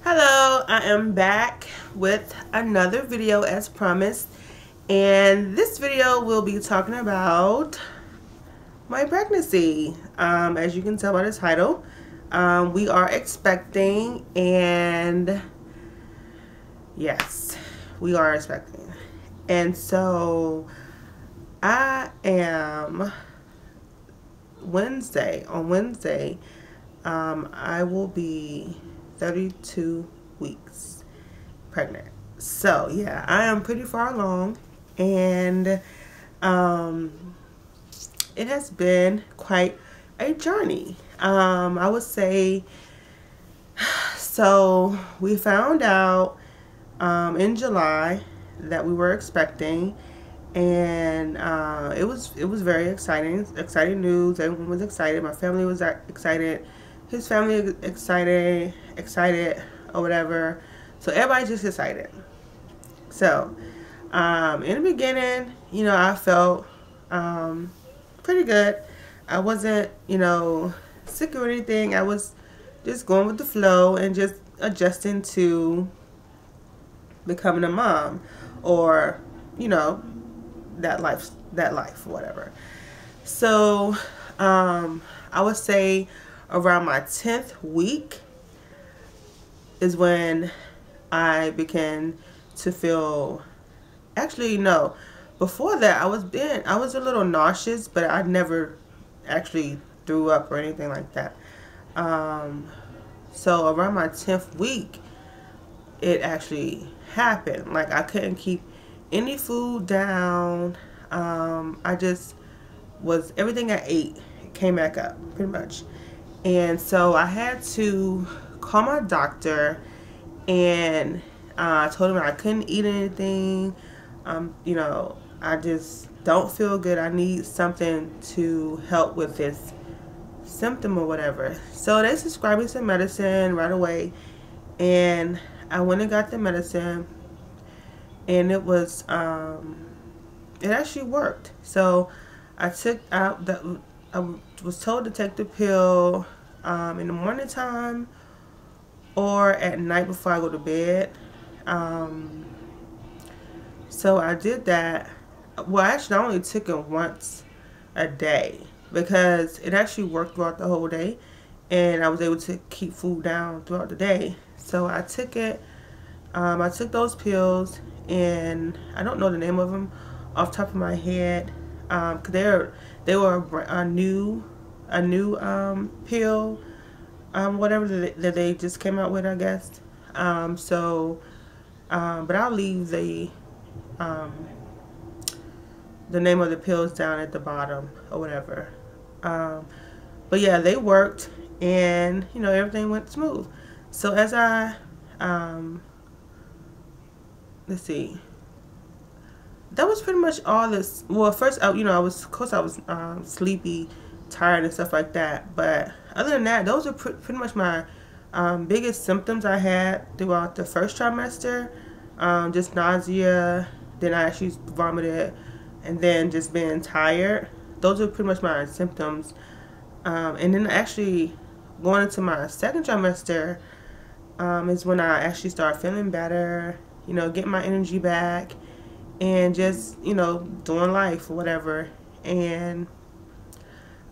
Hello, I am back with another video as promised, and this video will be talking about my pregnancy. As you can tell by the title, we are expecting, and yes, we are expecting. And so I am on Wednesday, I will be 32 weeks pregnant. So yeah, I am pretty far along, and it has been quite a journey. I would say, so we found out in July that we were expecting, and it was very exciting news. Everyone was excited. My family was excited. His family excited or whatever. So everybody's just excited. So in the beginning, I felt pretty good. I wasn't, sick or anything. I was just going with the flow and just adjusting to becoming a mom, or that life, whatever. So I would say around my 10th week is when I began to feel, actually no, before that I was a little nauseous, but I never actually threw up or anything like that. So around my 10th week it actually happened. Like, I couldn't keep any food down. I just was, everything I ate came back up pretty much. And so I had to call my doctor, and I told him I couldn't eat anything. I just don't feel good. I need something to help with this symptom or whatever. So they prescribed me some medicine right away, and I went and got the medicine, and it was it actually worked. So I took out the, I was told to take the pill in the morning time or at night before I go to bed. So I did that. Well, actually I only took it once a day because it actually worked throughout the whole day, and I was able to keep food down throughout the day. So I took it. I took those pills, and I don't know the name of them off the top of my head, because they were a new pill, whatever that they just came out with, I guess. But I'll leave the name of the pills down at the bottom or whatever. But yeah, they worked, and everything went smooth. So as I let's see, that was pretty much all this. Well, first, I was sleepy, tired, and stuff like that. But other than that, those are pretty much my biggest symptoms I had throughout the first trimester. Just nausea, then I actually vomited, and then just being tired. Those are pretty much my symptoms. And then actually going into my second trimester is when I actually started feeling better, getting my energy back, and just, doing life or whatever. And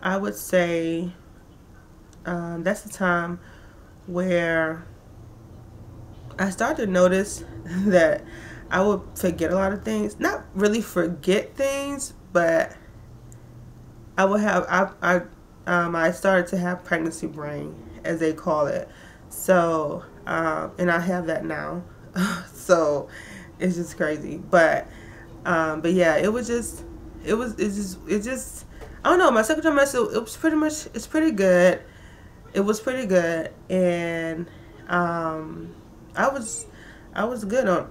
I would say that's the time where I started to notice that I would forget a lot of things. Not really forget things, but I would have, I started to have pregnancy brain, as they call it. So, and I have that now. So it's just crazy. But yeah, it's just, I don't know, my second trimester, it's pretty good. It was pretty good. And, I was good. I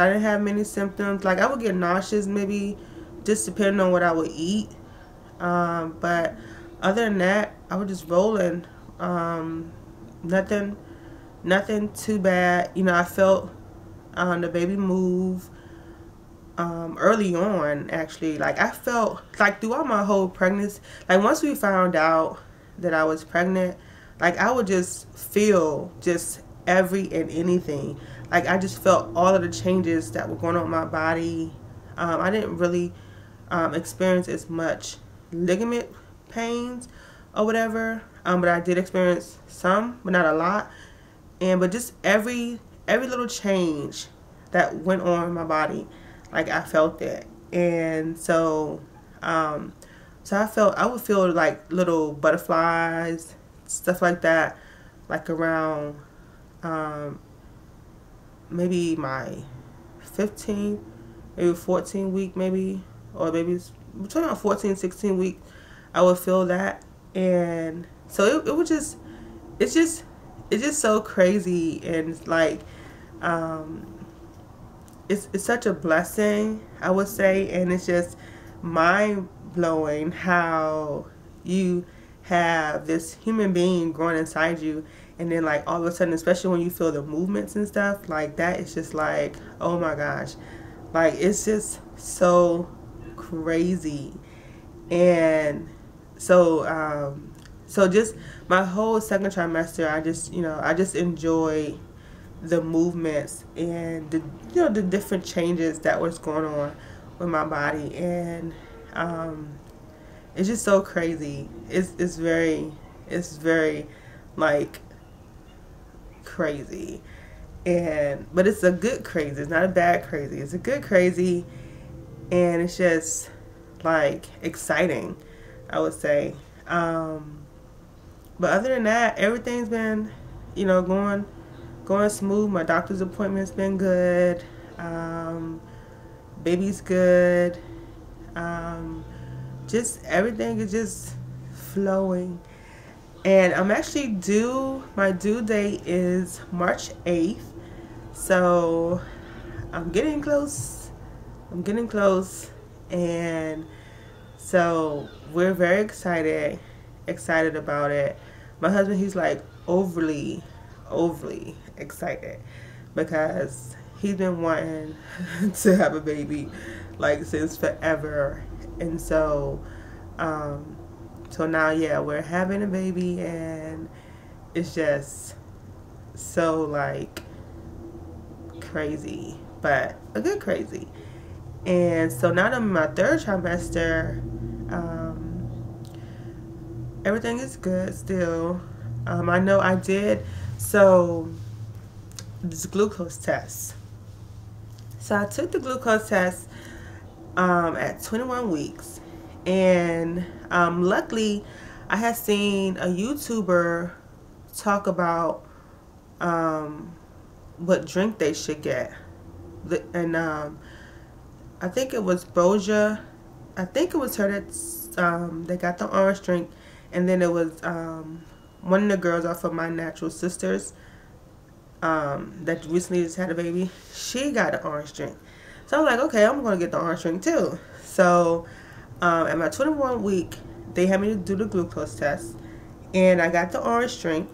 didn't have many symptoms. Like, I would get nauseous, maybe just depending on what I would eat. But other than that, I was just rolling. Nothing too bad. I felt the baby move early on, actually. Like, I felt like throughout my whole pregnancy, like once we found out that I was pregnant, like I would just feel just every and anything. Like, I just felt all of the changes that were going on in my body. I didn't really experience as much ligament pains or whatever, but I did experience some, but not a lot. But just every little change that went on in my body, like, I felt it. And so I would feel like little butterflies, stuff like that, like around maybe my 15th, maybe 14th week, maybe, or maybe between about 14 and 16 weeks, I would feel that. And so it was just, it's just so crazy. And like, it's such a blessing, I would say. And it's just mind blowing how you have this human being growing inside you, and then like all of a sudden, especially when you feel the movements and stuff like that, it's just like, oh my gosh, like, it's just so crazy. And so just my whole second trimester, I just enjoy the movements and the different changes that was going on with my body. And it's just so crazy. It's very like crazy. But it's a good crazy. It's not a bad crazy. It's a good crazy. And it's just like exciting, I would say. But other than that, everything's been, going smooth. My doctor's appointment's been good. Baby's good. Just everything is just flowing. And I'm actually my due date is March 8th. So I'm getting close. And so we're very excited about it. My husband, he's like overly excited because he's been wanting to have a baby like since forever. And so now, yeah, we're having a baby, and it's just so like crazy, but a good crazy. And so now that I'm in my third trimester, everything is good still. I know I did, so this glucose test. So I took the glucose test at 21 weeks. And luckily, I had seen a YouTuber talk about what drink they should get. And I think it was Broja. I think it was her that got the orange drink. And then it was one of the girls off of My Natural Sisters that recently just had a baby. She got an orange drink. So I was like, okay, I'm going to get the orange drink too. So at my 21 week, they had me to do the glucose test. And I got the orange drink,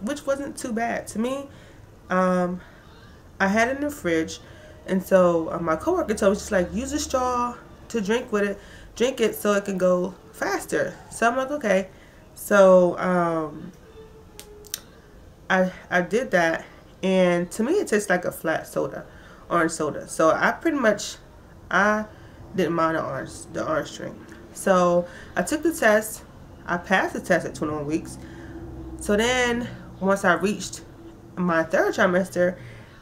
which wasn't too bad to me. I had it in the fridge. And so my coworker told me, she's like, use a straw to drink with it. Drink it so it can go faster. So I'm like, okay. So I did that, and to me it tastes like a flat soda, orange soda. So I didn't mind the orange drink. So I took the test. I passed the test at 21 weeks. So then once I reached my third trimester,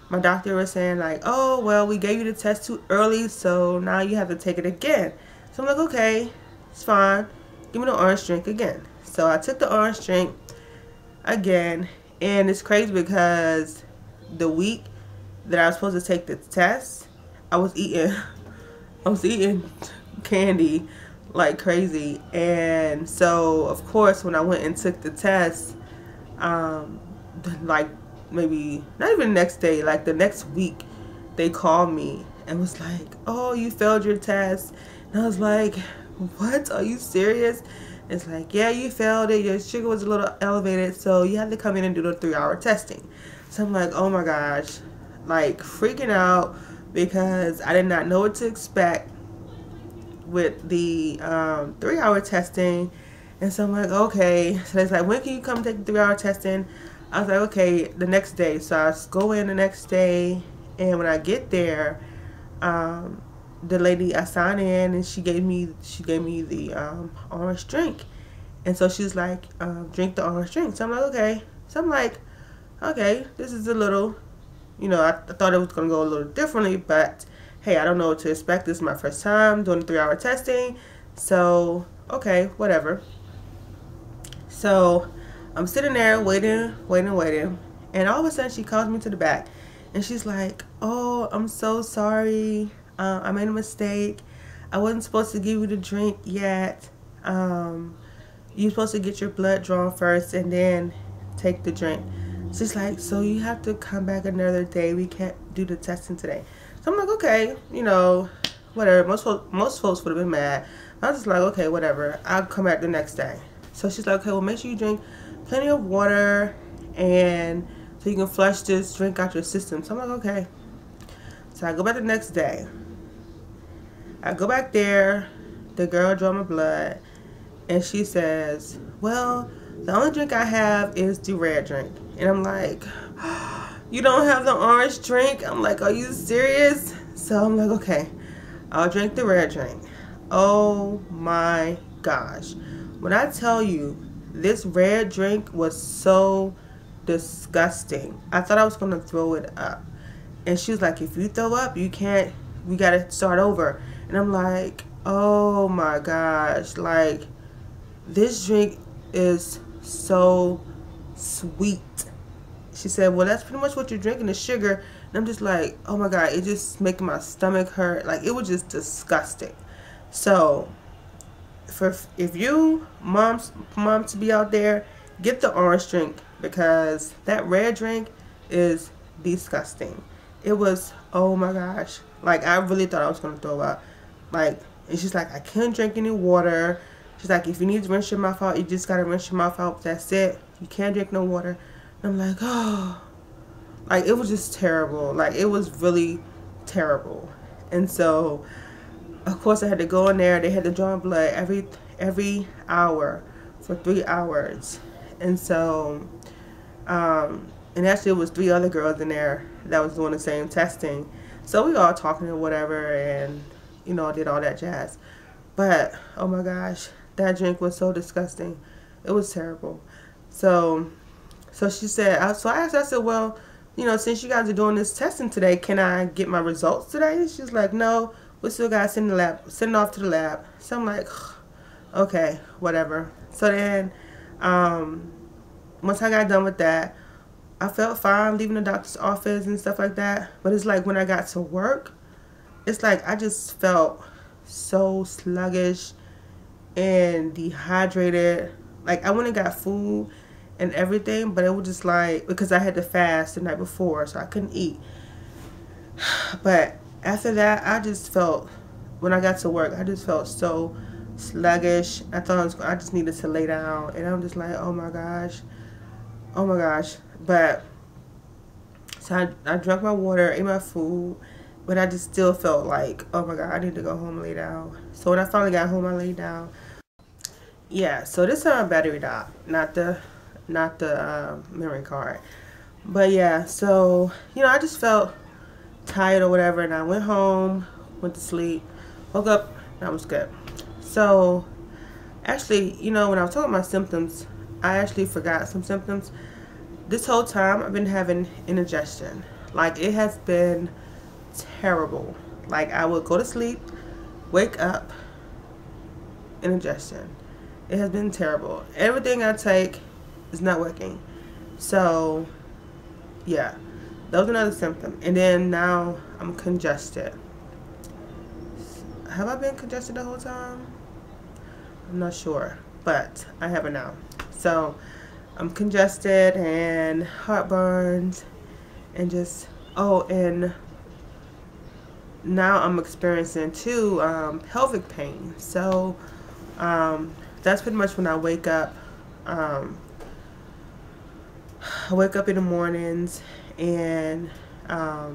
my doctor was saying like, oh, well, we gave you the test too early, so now you have to take it again. So I'm like, okay, it's fine. Give me the orange drink again. So I took the orange drink again, and it's crazy because the week that I was supposed to take the test, I was eating candy like crazy. And so of course when I went and took the test, like maybe not even the next day, like the next week, they called me and was like, oh, you failed your test. And I was like, what, are you serious? It's like, yeah, you failed it, your sugar was a little elevated, so you have to come in and do the 3-hour testing. So I'm like, oh my gosh, like freaking out because I did not know what to expect with the 3-hour testing. And so I'm like, okay. So it's like, when can you come take the 3-hour testing? I was like, okay, the next day. So I go in the next day, and when I get there, the lady, I signed in, and she gave me the orange drink. And so she's like, drink the orange drink. So I'm like, okay. So I'm like, okay, this is a little, I thought it was going to go a little differently, but hey, I don't know what to expect. This is my first time doing 3-hour testing. So, okay, whatever. So I'm sitting there waiting. And all of a sudden she calls me to the back. And she's like, oh, I'm so sorry. I made a mistake. I wasn't supposed to give you the drink yet. You're supposed to get your blood drawn first and then take the drink. She's like, so you have to come back another day. We can't do the testing today. So I'm like, okay, whatever. Most folks would have been mad. I was just like, okay, whatever. I'll come back the next day. So she's like, okay, well, make sure you drink plenty of water and so you can flush this drink out your system. So I'm like, okay. So I go back the next day. I go back there. The girl draw my blood. And she says, well, the only drink I have is the red drink. And I'm like, you don't have the orange drink? I'm like, are you serious? So I'm like, okay, I'll drink the red drink. Oh my gosh. When I tell you, this red drink was so disgusting. I thought I was going to throw it up. And she was like, if you throw up, we got to start over. And I'm like, oh my gosh. Like, this drink is so sweet. She said, well, that's pretty much what you're drinking, is sugar. And I'm just like, oh my God, it just making my stomach hurt. Like, it was just disgusting. So, if you moms to be out there, get the orange drink, because that red drink is disgusting. It was, oh my gosh. Like, I really thought I was going to throw up. Like, and she's like, I couldn't drink any water. She's like, if you need to rinse your mouth out, you just got to rinse your mouth out. That's it. You can't drink no water. And I'm like, oh. Like, it was just terrible. Like, it was really terrible. And so, of course, I had to go in there. They had to draw blood every hour for 3 hours. And so, and actually it was 3 other girls in there that was doing the same testing. So we all talking or whatever and, did all that jazz. But, oh my gosh, that drink was so disgusting. It was terrible. So she said, so I asked her, I said, well, since you guys are doing this testing today, can I get my results today? She's like, no, we still got to send it off to the lab. So I'm like, okay, whatever. So then, once I got done with that, I felt fine leaving the doctor's office and stuff like that. But it's like when I got to work, it's like I just felt so sluggish and dehydrated. Like, I went and got food and everything, but it was just like, because I had to fast the night before, so I couldn't eat. But after that, I just felt, when I got to work, I just felt so sluggish. I thought I just needed to lay down, and I'm just like, oh my gosh. But so I drank my water, ate my food, but I just still felt like, oh my God, I need to go home and lay down. So when I finally got home, I laid down. Yeah, so this is my battery died, not the memory card. But yeah, so I just felt tired or whatever, and I went home, went to sleep, woke up, and I was good. So actually, when I was talking about my symptoms, I actually forgot some symptoms. This whole time I've been having indigestion. Like, it has been terrible. Like, I would go to sleep, wake up, indigestion. It has been terrible. Everything I take is not working. So yeah, that was another symptom. And then now I'm congested. Have I been congested the whole time? I'm not sure, but I have it now. So I'm congested and heartburns and just, and now I'm experiencing too pelvic pain. So that's pretty much when I wake up. I wake up in the mornings and I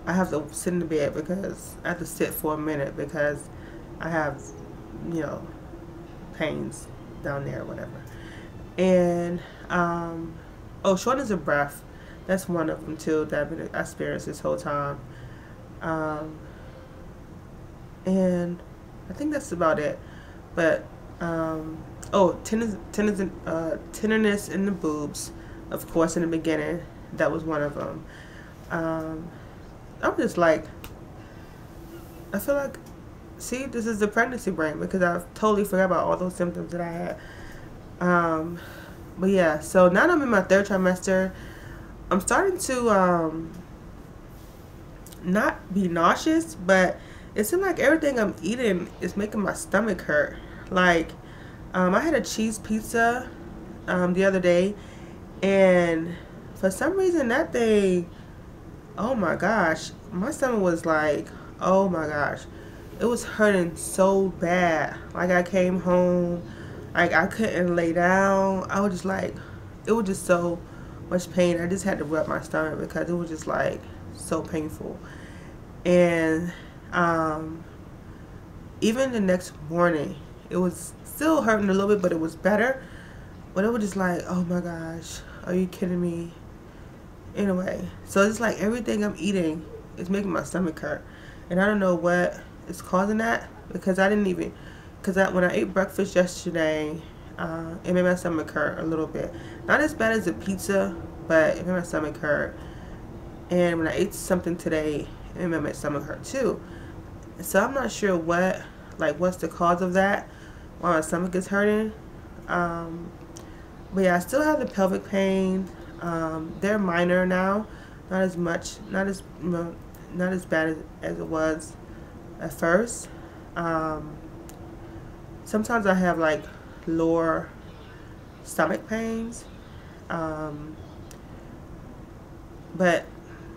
have to sit in the bed because I have to sit for a minute because I have, pains down there or whatever. And oh, shortness of breath. That's one of them too that I've been experiencing this whole time. Um, and I think that's about it. But oh, tenderness in the boobs, of course, in the beginning. That was one of them. I'm just like, I feel like, see, this is the pregnancy brain because I totally forgot about all those symptoms that I had. But yeah, so now that I'm in my third trimester, I'm starting to not be nauseous, but it seems like everything I'm eating is making my stomach hurt. Like, I had a cheese pizza the other day, and for some reason that thing, oh my gosh, my stomach was like, oh my gosh, it was hurting so bad. Like, I came home, like I couldn't lay down. I was just like, it was just so much pain. I just had to rub my stomach because it was just like so painful. And even the next morning, it was still hurting a little bit, but it was better. But it was just like, oh my gosh, are you kidding me? Anyway, so it's like everything I'm eating is making my stomach hurt. And I don't know what is causing that because I didn't even, when I ate breakfast yesterday, it made my stomach hurt a little bit. Not as bad as a pizza, but it made my stomach hurt. And when I ate something today, it made my stomach hurt too. So I'm not sure what's the cause of that, why my stomach is hurting. But yeah, I still have the pelvic pain. They're minor now, not as bad as it was at first. Sometimes I have like lower stomach pains, but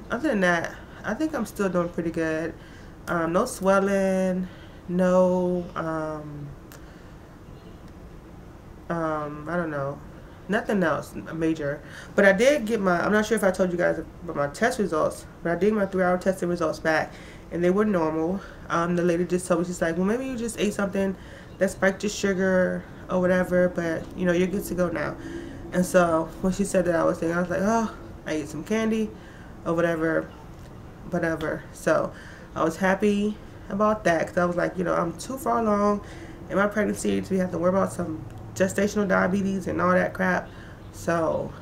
other than that, I think I'm still doing pretty good. No swelling, no I don't know, nothing else major. But I did get I'm not sure if I told you guys about my test results, but I did my 3-hour testing results back, and they were normal. The lady just told me, she's like, well, maybe you just ate something that spiked your sugar or whatever, but you know, you're good to go now. And so when she said that, I was thinking, I was like, oh, I ate some candy or whatever. So I was happy about that because I was like, you know, I'm too far along in my pregnancy to have to worry about some gestational diabetes and all that crap. So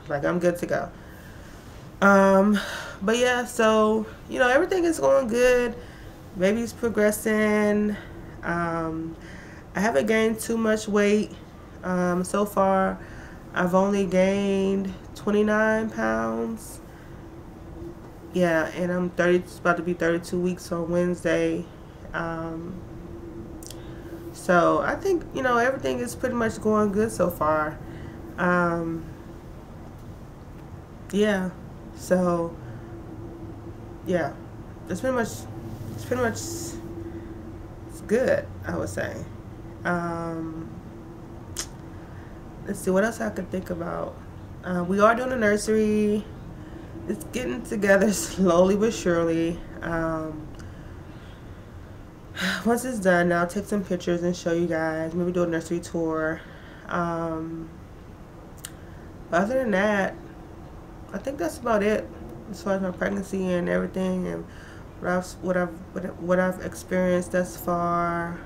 like, I'm good to go. But yeah, so you know, everything is going good. Baby's progressing. I haven't gained too much weight so far. I've only gained 29 pounds. Yeah, and I'm about to be 32 weeks on Wednesday. So I think, you know, everything is pretty much going good so far. Yeah, so yeah, it's pretty much it's good, I would say. Let's see what else I could think about. We are doing a nursery. It's getting together slowly but surely. Once it's done, I'll take some pictures and show you guys. Maybe do a nursery tour. But other than that, I think that's about it as far as my pregnancy and everything, and what I've experienced thus far.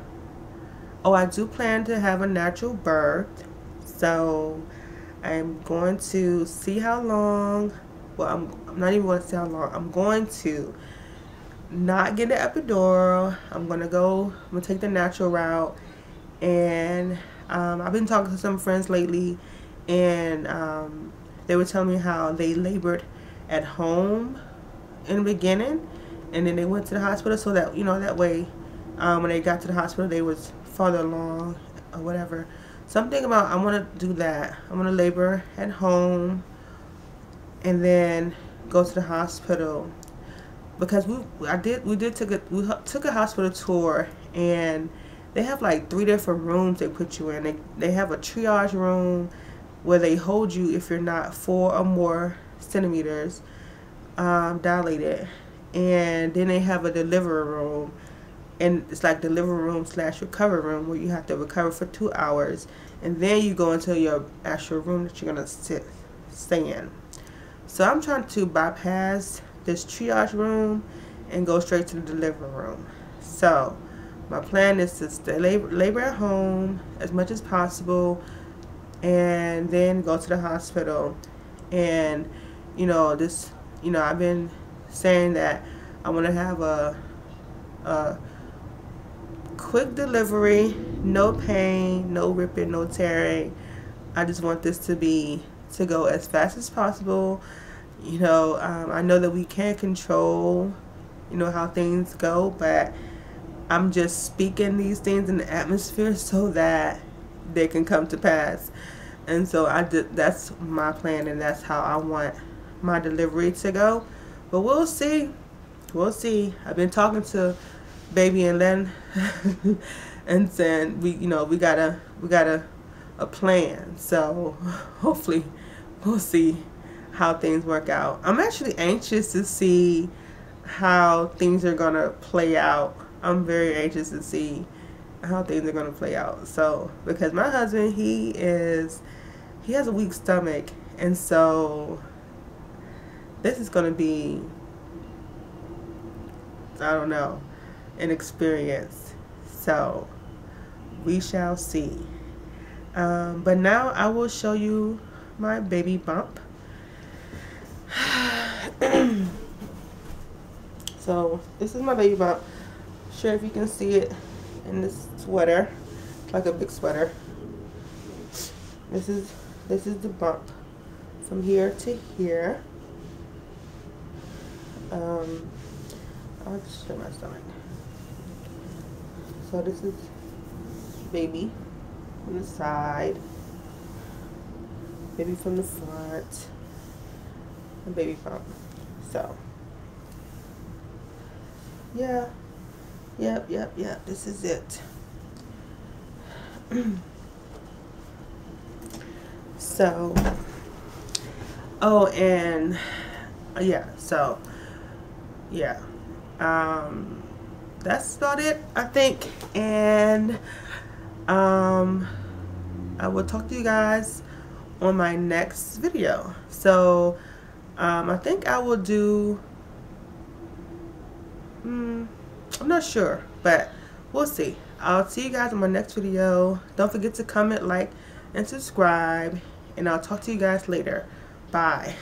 Oh, I do plan to have a natural birth, so I'm going to see how long. Well, I'm not even going to see how long. I'm going to not get an epidural. I'm gonna take the natural route. And I've been talking to some friends lately, and they were telling me how they labored at home in the beginning, and then they went to the hospital, so that, you know, that way when they got to the hospital, they was farther along or whatever. So I'm thinking about, I want to do that. I'm going to labor at home and then go to the hospital, because we took a hospital tour, and they have like 3 different rooms they put you in. They have a triage room where they hold you if you're not 4 or more centimeters dilated, and then they have a delivery room, and it's like delivery room / recovery room where you have to recover for 2 hours, and then you go into your actual room that you're gonna stay in. So I'm trying to bypass this triage room and go straight to the delivery room. So my plan is to stay labor at home as much as possible, and then go to the hospital. And I've been saying that I want to have a quick delivery, no pain, no ripping, no tearing. I just want this to go as fast as possible. I know that we can't control how things go, but I'm just speaking these things in the atmosphere so that they can come to pass. And so that's my plan, and that's how I want my delivery to go. But we'll see. I've been talking to Baby and Len and saying we got a plan. So hopefully we'll see how things work out. I'm actually anxious to see how things are gonna play out. I'm very anxious to see how things are gonna play out. So because my husband, he has a weak stomach, and so this is gonna be, I don't know, an experience. So we shall see. But now I will show you my baby bump. So this is my baby bump. Sure if you can see it in this sweater, like a big sweater. This is the bump from here to here. I'll just show my stomach. So this is baby from the side, baby from the front, and baby bump. So yeah, yep, this is it. So that's about it, I think. And I will talk to you guys on my next video. So I think I will do, I'm not sure, but we'll see. I'll see you guys in my next video. Don't forget to comment, like, and subscribe, and I'll talk to you guys later. Bye.